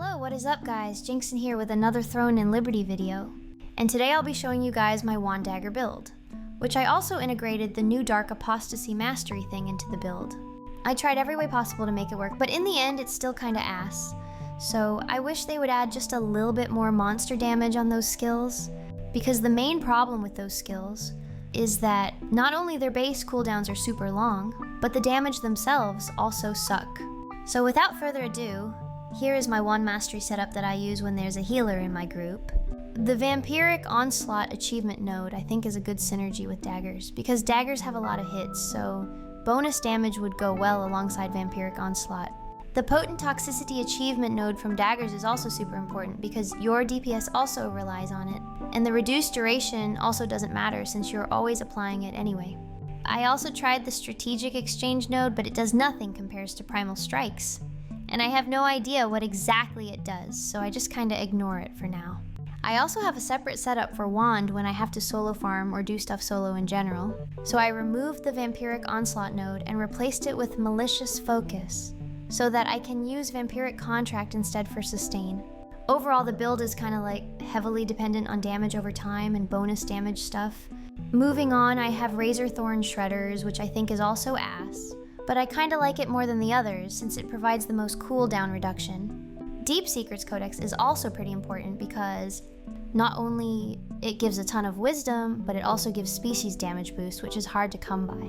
Hello, what is up guys? Jinxon here with another Throne in Liberty video. And today I'll be showing you guys my wand dagger build, which I also integrated the new dark apostasy mastery thing into the build. I tried every way possible to make it work, but in the end it's still kinda ass. So I wish they would add just a little bit more monster damage on those skills, because the main problem with those skills is that not only their base cooldowns are super long, but the damage themselves also suck. So without further ado, here is my wand mastery setup that I use when there's a healer in my group. The Vampiric Onslaught achievement node I think is a good synergy with daggers, because daggers have a lot of hits, so bonus damage would go well alongside Vampiric Onslaught. The Potent Toxicity achievement node from daggers is also super important because your DPS also relies on it, and the reduced duration also doesn't matter since you're always applying it anyway. I also tried the Strategic Exchange node, but it does nothing compared to Primal Strikes. And I have no idea what exactly it does, so I just kinda ignore it for now. I also have a separate setup for wand when I have to solo farm or do stuff solo in general. So I removed the Vampiric Onslaught node and replaced it with Malicious Focus, so that I can use Vampiric Contract instead for sustain. Overall, the build is kinda like heavily dependent on damage over time and bonus damage stuff. Moving on, I have Razorthorn Shredders, which I think is also ass, but I kinda like it more than the others since it provides the most cooldown reduction. Deep Secrets Codex is also pretty important because not only it gives a ton of wisdom, but it also gives species damage boost, which is hard to come by.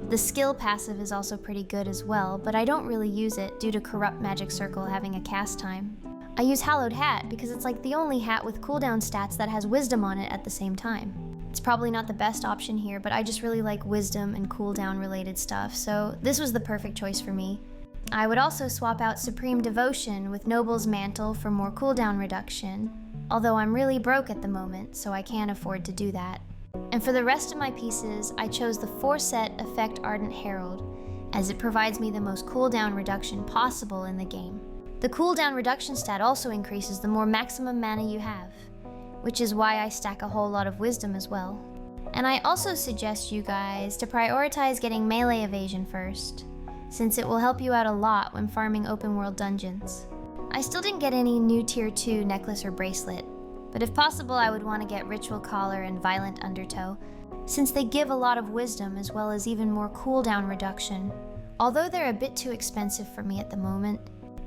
The skill passive is also pretty good as well, but I don't really use it due to Corrupt Magic Circle having a cast time. I use Hallowed Hat because it's like the only hat with cooldown stats that has wisdom on it at the same time. It's probably not the best option here, but I just really like wisdom and cooldown related stuff, so this was the perfect choice for me. I would also swap out Supreme Devotion with Noble's Mantle for more cooldown reduction, although I'm really broke at the moment, so I can't afford to do that. And for the rest of my pieces, I chose the 4-set Effect Ardent Herald, as it provides me the most cooldown reduction possible in the game. The cooldown reduction stat also increases the more maximum mana you have, which is why I stack a whole lot of wisdom as well. And I also suggest you guys to prioritize getting melee evasion first, since it will help you out a lot when farming open world dungeons. I still didn't get any new tier 2 necklace or bracelet, but if possible I would want to get Ritual Collar and Violent Undertow, since they give a lot of wisdom as well as even more cooldown reduction, although they're a bit too expensive for me at the moment.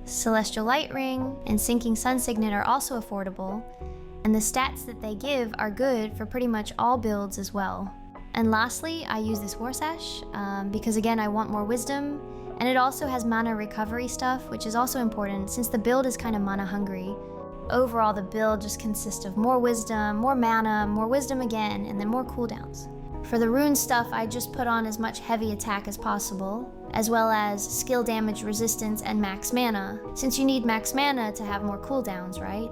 Celestial Light Ring and Sinking Sun Signet are also affordable, and the stats that they give are good for pretty much all builds as well. And lastly, I use this War Sash, because again I want more wisdom, and it also has mana recovery stuff, which is also important since the build is kind of mana hungry. Overall, the build just consists of more wisdom, more mana, more wisdom again, and then more cooldowns. For the rune stuff, I just put on as much heavy attack as possible, as well as skill damage resistance and max mana, since you need max mana to have more cooldowns, right?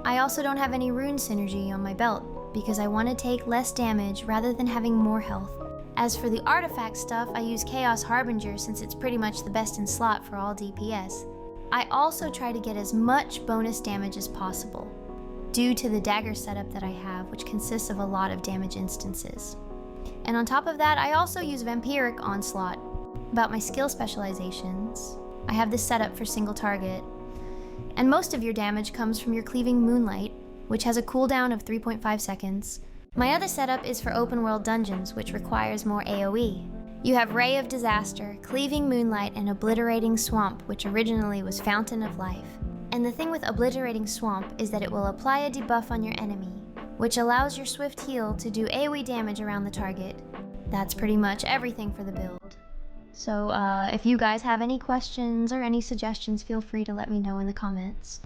I also don't have any rune synergy on my belt, because I want to take less damage rather than having more health. As for the artifact stuff, I use Chaos Harbinger since it's pretty much the best in slot for all DPS. I also try to get as much bonus damage as possible, due to the dagger setup that I have, which consists of a lot of damage instances. And on top of that, I also use Vampiric Onslaught. About my skill specializations, I have this setup for single target, and most of your damage comes from your Cleaving Moonlight, which has a cooldown of 3.5 seconds. My other setup is for open world dungeons, which requires more AoE. You have Ray of Disaster, Cleaving Moonlight, and Obliterating Swamp, which originally was Fountain of Life. And the thing with Obliterating Swamp is that it will apply a debuff on your enemy, which allows your Swift Heal to do AoE damage around the target. That's pretty much everything for the build. So if you guys have any questions or any suggestions, feel free to let me know in the comments.